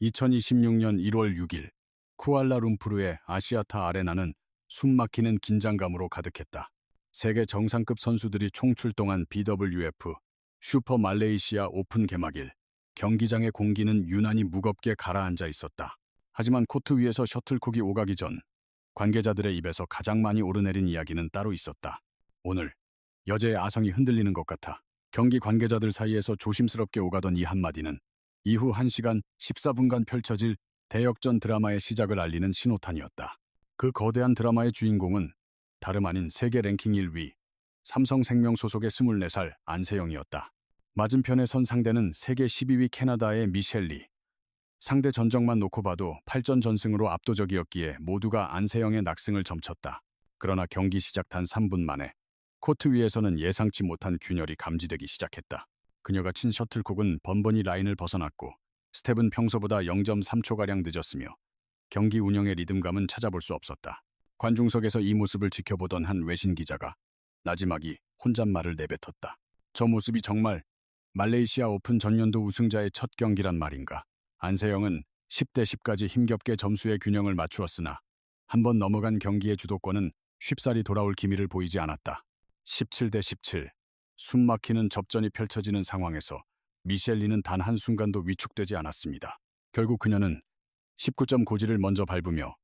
2026년 1월 6일 쿠알라룸푸르의 아시아타 아레나는 숨막히는 긴장감으로 가득했다. 세계 정상급 선수들이 총출동한 BWF 슈퍼 말레이시아 오픈 개막일. 경기장의 공기는 유난히 무겁게 가라앉아 있었다. 하지만 코트 위에서 셔틀콕이 오가기 전 관계자들의 입에서 가장 많이 오르내린 이야기는 따로 있었다. 오늘 여제의 아성이 흔들리는 것 같아. 경기 관계자들 사이에서 조심스럽게 오가던 이 한마디는 이후 1시간 14분간 펼쳐질 대역전 드라마의 시작을 알리는 신호탄이었다. 그 거대한 드라마의 주인공은 다름 아닌 세계 랭킹 1위, 삼성생명 소속의 24살 안세영이었다. 맞은편에 선 상대는 세계 12위 캐나다의 미셸리. 상대 전적만 놓고 봐도 8전 전승으로 압도적이었기에 모두가 안세영의 낙승을 점쳤다. 그러나 경기 시작 단 3분 만에 코트 위에서는 예상치 못한 균열이 감지되기 시작했다. 그녀가 친 셔틀콕은 번번이 라인을 벗어났고 스텝은 평소보다 0.3초가량 늦었으며 경기 운영의 리듬감은 찾아볼 수 없었다. 관중석에서 이 모습을 지켜보던 한 외신 기자가 나지막이 혼잣말을 내뱉었다. 저 모습이 정말 말레이시아 오픈 전년도 우승자의 첫 경기란 말인가. 안세영은 10대 10까지 힘겹게 점수의 균형을 맞추었으나 한 번 넘어간 경기의 주도권은 쉽사리 돌아올 기미를 보이지 않았다. 17대 17. 숨막히는 접전이 펼쳐지는 상황에서 미셸리는 단 한순간도 위축되지 않았습니다. 결국 그녀는 19점 고지를 먼저 밟으며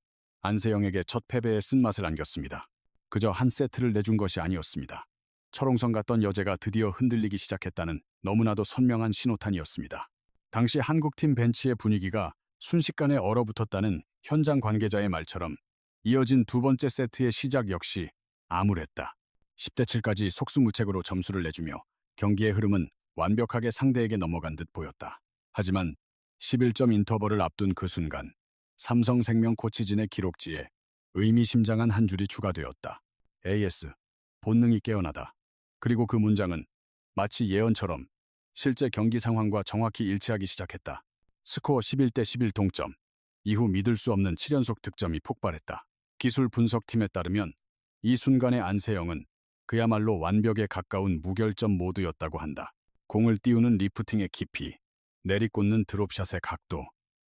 안세영에게 첫 패배의 쓴맛을 안겼습니다. 그저 한 세트를 내준 것이 아니었습니다. 철옹성 같던 여제가 드디어 흔들리기 시작했다는 너무나도 선명한 신호탄이었습니다. 당시 한국팀 벤치의 분위기가 순식간에 얼어붙었다는 현장 관계자의 말처럼 이어진 두 번째 세트의 시작 역시 암울했다. 10대 7까지 속수무책으로 점수를 내주며 경기의 흐름은 완벽하게 상대에게 넘어간 듯 보였다. 하지만 11점 인터벌을 앞둔 그 순간 삼성생명 코치진의 기록지에 의미심장한 한 줄이 추가되었다. AS, 본능이 깨어나다. 그리고 그 문장은 마치 예언처럼 실제 경기 상황과 정확히 일치하기 시작했다. 스코어 11대 11 동점. 이후 믿을 수 없는 7연속 득점이 폭발했다. 기술 분석팀에 따르면 이 순간의 안세영은 그야말로 완벽에 가까운 무결점 모드였다고 한다. 공을 띄우는 리프팅의 깊이, 내리꽂는 드롭샷의 각도,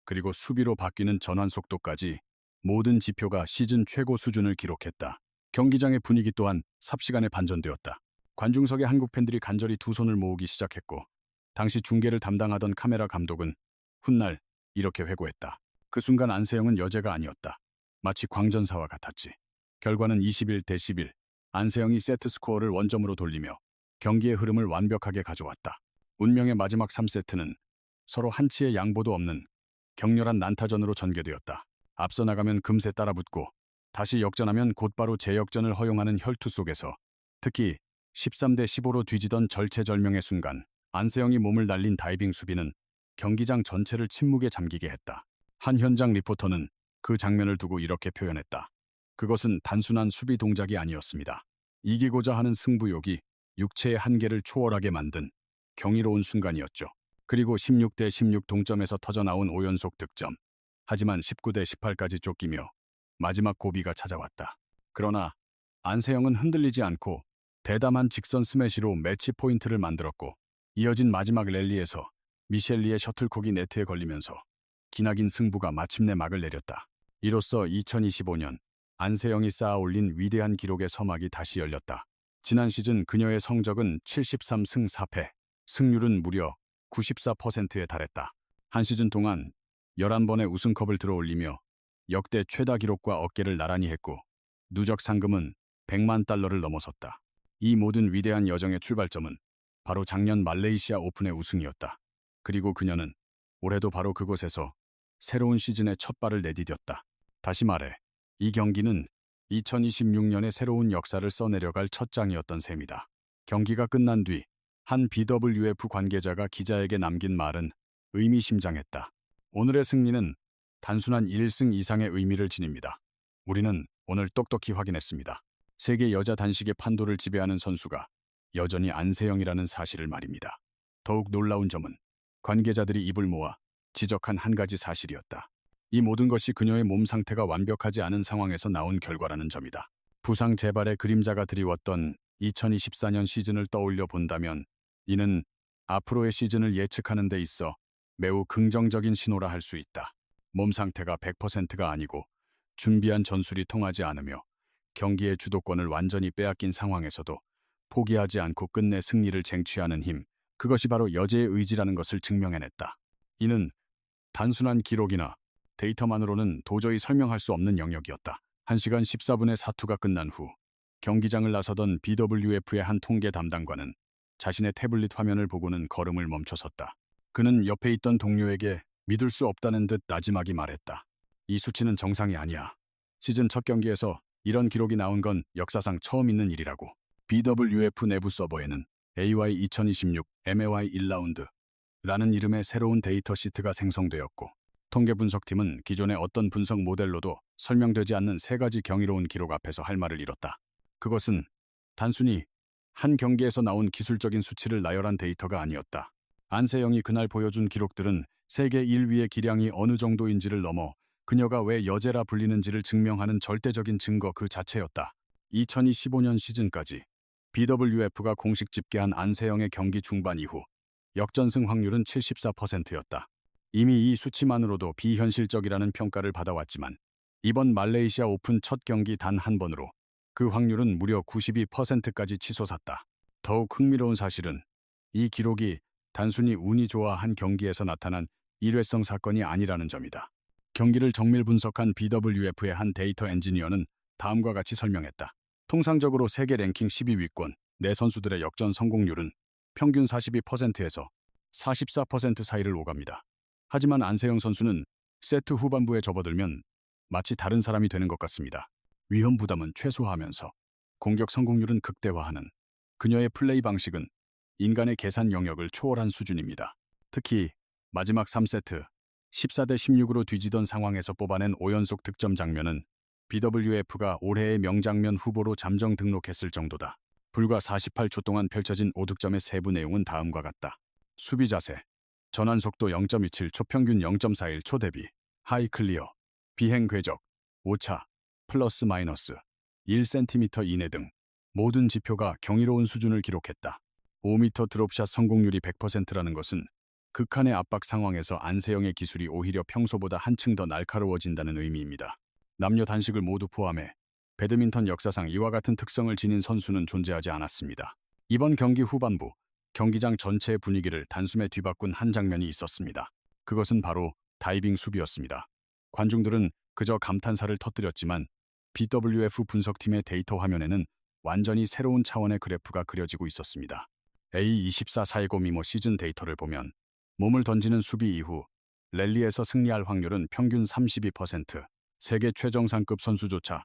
그리고 수비로 바뀌는 전환 속도까지 모든 지표가 시즌 최고 수준을 기록했다. 경기장의 분위기 또한 삽시간에 반전되었다. 관중석의 한국 팬들이 간절히 두 손을 모으기 시작했고 당시 중계를 담당하던 카메라 감독은 훗날 이렇게 회고했다. 그 순간 안세영은 여제가 아니었다. 마치 광전사와 같았지. 결과는 21대 11. 안세영이 세트 스코어를 원점으로 돌리며 경기의 흐름을 완벽하게 가져왔다. 운명의 마지막 3세트는 서로 한치의 양보도 없는 격렬한 난타전으로 전개되었다. 앞서 나가면 금세 따라붙고 다시 역전하면 곧바로 재역전을 허용하는 혈투 속에서 특히 13대 15로 뒤지던 절체절명의 순간 안세영이 몸을 날린 다이빙 수비는 경기장 전체를 침묵에 잠기게 했다. 한 현장 리포터는 그 장면을 두고 이렇게 표현했다. 그것은 단순한 수비 동작이 아니었습니다. 이기고자 하는 승부욕이 육체의 한계를 초월하게 만든 경이로운 순간이었죠. 그리고 16대 16 동점에서 터져나온 5연속 득점. 하지만 19대 18까지 쫓기며 마지막 고비가 찾아왔다. 그러나 안세영은 흔들리지 않고 대담한 직선 스매시로 매치 포인트를 만들었고 이어진 마지막 랠리에서 미셸리의 셔틀콕이 네트에 걸리면서 기나긴 승부가 마침내 막을 내렸다. 이로써 2025년 안세영이 쌓아올린 위대한 기록의 서막이 다시 열렸다. 지난 시즌 그녀의 성적은 73승 4패, 승률은 무려 94%에 달했다. 한 시즌 동안 11번의 우승컵을 들어올리며 역대 최다 기록과 어깨를 나란히 했고 누적 상금은 100만 달러를 넘어섰다. 이 모든 위대한 여정의 출발점은 바로 작년 말레이시아 오픈의 우승이었다. 그리고 그녀는 올해도 바로 그곳에서 새로운 시즌의 첫 발을 내디뎠다. 다시 말해 이 경기는 2026년의 새로운 역사를 써내려갈 첫 장이었던 셈이다. 경기가 끝난 뒤 한 BWF 관계자가 기자에게 남긴 말은 의미심장했다. 오늘의 승리는 단순한 1승 이상의 의미를 지닙니다. 우리는 오늘 똑똑히 확인했습니다. 세계 여자 단식의 판도를 지배하는 선수가 여전히 안세영이라는 사실을 말입니다. 더욱 놀라운 점은 관계자들이 입을 모아 지적한 한 가지 사실이었다. 이 모든 것이 그녀의 몸 상태가 완벽하지 않은 상황에서 나온 결과라는 점이다. 부상 재발의 그림자가 드리웠던 2024년 시즌을 떠올려 본다면 이는 앞으로의 시즌을 예측하는 데 있어 매우 긍정적인 신호라 할 수 있다. 몸 상태가 100%가 아니고 준비한 전술이 통하지 않으며 경기의 주도권을 완전히 빼앗긴 상황에서도 포기하지 않고 끝내 승리를 쟁취하는 힘, 그것이 바로 여제의 의지라는 것을 증명해냈다. 이는 단순한 기록이나 데이터만으로는 도저히 설명할 수 없는 영역이었다. 1시간 14분의 사투가 끝난 후 경기장을 나서던 BWF의 한 통계 담당관은 자신의 태블릿 화면을 보고는 걸음을 멈춰섰다. 그는 옆에 있던 동료에게 믿을 수 없다는 듯 나지막이 말했다. 이 수치는 정상이 아니야. 시즌 첫 경기에서 이런 기록이 나온 건 역사상 처음 있는 일이라고. BWF 내부 서버에는 AY 2026 MAY 1라운드 라는 이름의 새로운 데이터 시트가 생성되었고, 통계 분석팀은 기존의 어떤 분석 모델로도 설명되지 않는 세 가지 경이로운 기록 앞에서 할 말을 잃었다. 그것은 단순히 한 경기에서 나온 기술적인 수치를 나열한 데이터가 아니었다. 안세영이 그날 보여준 기록들은 세계 1위의 기량이 어느 정도인지를 넘어 그녀가 왜 여제라 불리는지를 증명하는 절대적인 증거 그 자체였다. 2025년 시즌까지 BWF가 공식 집계한 안세영의 경기 중반 이후 역전승 확률은 74%였다. 이미 이 수치만으로도 비현실적이라는 평가를 받아왔지만 이번 말레이시아 오픈 첫 경기 단 한 번으로 그 확률은 무려 92%까지 치솟았다. 더욱 흥미로운 사실은 이 기록이 단순히 운이 좋아 한 경기에서 나타난 일회성 사건이 아니라는 점이다. 경기를 정밀 분석한 BWF의 한 데이터 엔지니어는 다음과 같이 설명했다. 통상적으로 세계 랭킹 12위권 내 선수들의 역전 성공률은 평균 42%에서 44% 사이를 오갑니다. 하지만 안세영 선수는 세트 후반부에 접어들면 마치 다른 사람이 되는 것 같습니다. 위험 부담은 최소화하면서 공격 성공률은 극대화하는 그녀의 플레이 방식은 인간의 계산 영역을 초월한 수준입니다. 특히 마지막 3세트 14대 16으로 뒤지던 상황에서 뽑아낸 5연속 득점 장면은 BWF가 올해의 명장면 후보로 잠정 등록했을 정도다. 불과 48초 동안 펼쳐진 5득점의 세부 내용은 다음과 같다. 수비 자세, 전환 속도 0.27, 초평균 0.41, 초 대비, 하이 클리어, 비행 궤적, 오차, 플러스 마이너스, 1cm 이내 등 모든 지표가 경이로운 수준을 기록했다. 5m 드롭샷 성공률이 100%라는 것은 극한의 압박 상황에서 안세영의 기술이 오히려 평소보다 한층 더 날카로워진다는 의미입니다. 남녀 단식을 모두 포함해 배드민턴 역사상 이와 같은 특성을 지닌 선수는 존재하지 않았습니다. 이번 경기 후반부, 경기장 전체의 분위기를 단숨에 뒤바꾼 한 장면이 있었습니다. 그것은 바로 다이빙 수비였습니다. 관중들은 그저 감탄사를 터뜨렸지만 BWF 분석팀의 데이터 화면에는 완전히 새로운 차원의 그래프가 그려지고 있었습니다. A24-419 미모 시즌 데이터를 보면 몸을 던지는 수비 이후 랠리에서 승리할 확률은 평균 32%, 세계 최정상급 선수조차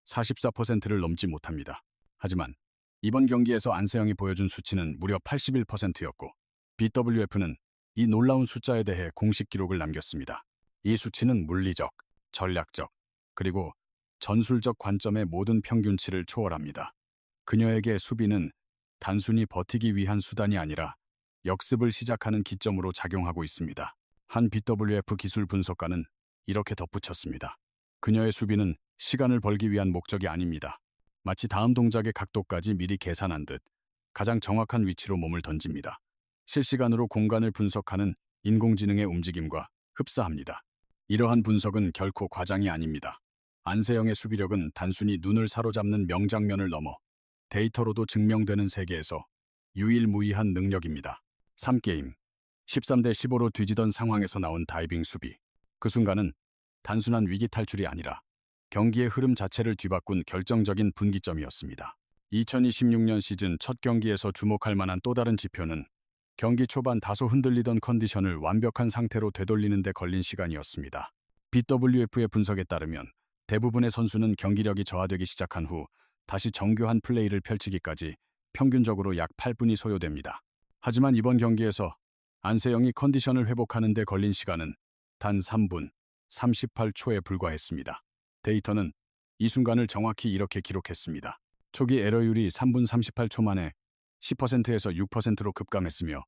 44%를 넘지 못합니다. 하지만 이번 경기에서 안세영이 보여준 수치는 무려 81%였고 BWF는 이 놀라운 숫자에 대해 공식 기록을 남겼습니다. 이 수치는 물리적, 전략적, 그리고 전술적 관점의 모든 평균치를 초월합니다. 그녀에게 수비는 단순히 버티기 위한 수단이 아니라 역습을 시작하는 기점으로 작용하고 있습니다. 한 BWF 기술 분석가는 이렇게 덧붙였습니다. 그녀의 수비는 시간을 벌기 위한 목적이 아닙니다. 마치 다음 동작의 각도까지 미리 계산한 듯 가장 정확한 위치로 몸을 던집니다. 실시간으로 공간을 분석하는 인공지능의 움직임과 흡사합니다. 이러한 분석은 결코 과장이 아닙니다. 안세영의 수비력은 단순히 눈을 사로잡는 명장면을 넘어 데이터로도 증명되는 세계에서 유일무이한 능력입니다. 3게임 13대 15로 뒤지던 상황에서 나온 다이빙 수비. 그 순간은 단순한 위기 탈출이 아니라 경기의 흐름 자체를 뒤바꾼 결정적인 분기점이었습니다. 2026년 시즌 첫 경기에서 주목할 만한 또 다른 지표는 경기 초반 다소 흔들리던 컨디션을 완벽한 상태로 되돌리는 데 걸린 시간이었습니다. BWF의 분석에 따르면 대부분의 선수는 경기력이 저하되기 시작한 후 다시 정교한 플레이를 펼치기까지 평균적으로 약 8분이 소요됩니다. 하지만 이번 경기에서 안세영이 컨디션을 회복하는 데 걸린 시간은 단 3분 38초에 불과했습니다. 데이터는 이 순간을 정확히 이렇게 기록했습니다. 초기 에러율이 3분 38초 만에 10%에서 6%로 급감했으며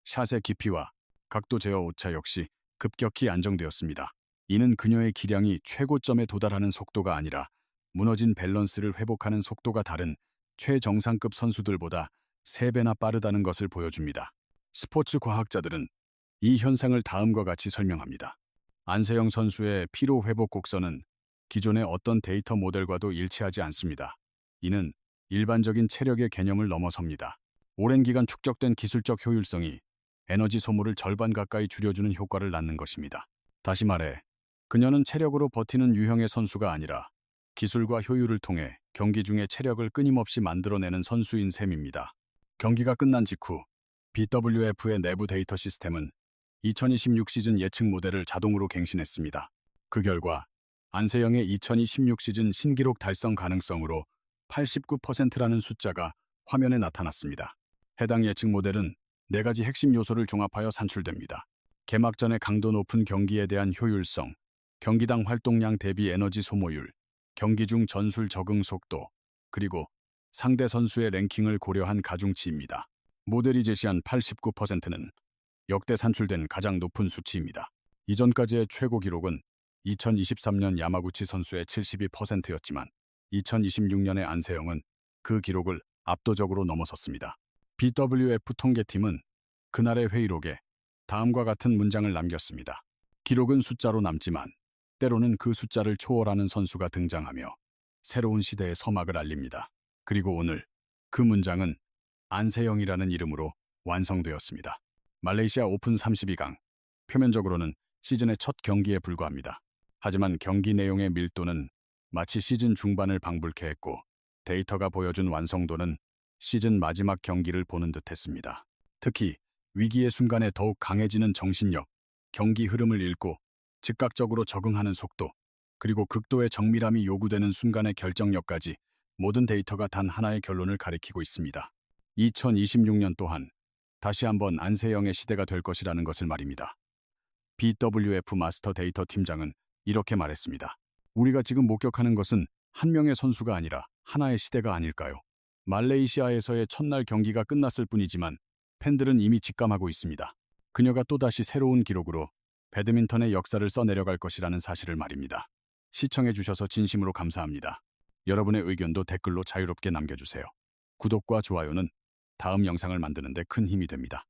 샷의 깊이와 각도 제어 오차 역시 급격히 안정되었습니다. 이는 그녀의 기량이 최고점에 도달하는 속도가 아니라 무너진 밸런스를 회복하는 속도가 다른 최정상급 선수들보다 3배나 빠르다는 것을 보여줍니다. 스포츠 과학자들은 이 현상을 다음과 같이 설명합니다. 안세영 선수의 피로 회복 곡선은 기존의 어떤 데이터 모델과도 일치하지 않습니다. 이는 일반적인 체력의 개념을 넘어섭니다. 오랜 기간 축적된 기술적 효율성이 에너지 소모를 절반 가까이 줄여주는 효과를 낳는 것입니다. 다시 말해, 그녀는 체력으로 버티는 유형의 선수가 아니라 기술과 효율을 통해 경기 중에 체력을 끊임없이 만들어내는 선수인 셈입니다. 경기가 끝난 직후 BWF의 내부 데이터 시스템은 2026 시즌 예측 모델을 자동으로 갱신했습니다. 그 결과 안세영의 2026 시즌 신기록 달성 가능성으로 89%라는 숫자가 화면에 나타났습니다. 해당 예측 모델은 4가지 핵심 요소를 종합하여 산출됩니다. 개막전의 강도 높은 경기에 대한 효율성, 경기당 활동량 대비 에너지 소모율, 경기 중 전술 적응 속도, 그리고 상대 선수의 랭킹을 고려한 가중치입니다. 모델이 제시한 89%는 역대 산출된 가장 높은 수치입니다. 이전까지의 최고 기록은 2023년 야마구치 선수의 72%였지만 2026년의 안세영은 그 기록을 압도적으로 넘어섰습니다. BWF 통계팀은 그날의 회의록에 다음과 같은 문장을 남겼습니다. 기록은 숫자로 남지만 때로는 그 숫자를 초월하는 선수가 등장하며 새로운 시대의 서막을 알립니다. 그리고 오늘 그 문장은 안세영이라는 이름으로 완성되었습니다. 말레이시아 오픈 32강. 표면적으로는 시즌의 첫 경기에 불과합니다. 하지만 경기 내용의 밀도는 마치 시즌 중반을 방불케 했고 데이터가 보여준 완성도는 시즌 마지막 경기를 보는 듯했습니다. 특히 위기의 순간에 더욱 강해지는 정신력, 경기 흐름을 읽고 즉각적으로 적응하는 속도, 그리고 극도의 정밀함이 요구되는 순간의 결정력까지 모든 데이터가 단 하나의 결론을 가리키고 있습니다. 2026년 또한 다시 한번 안세영의 시대가 될 것이라는 것을 말입니다. BWF 마스터 데이터 팀장은 이렇게 말했습니다. 우리가 지금 목격하는 것은 한 명의 선수가 아니라 하나의 시대가 아닐까요? 말레이시아에서의 첫날 경기가 끝났을 뿐이지만 팬들은 이미 직감하고 있습니다. 그녀가 또다시 새로운 기록으로 배드민턴의 역사를 써내려갈 것이라는 사실을 말입니다. 시청해주셔서 진심으로 감사합니다. 여러분의 의견도 댓글로 자유롭게 남겨주세요. 구독과 좋아요는 다음 영상을 만드는 데 큰 힘이 됩니다.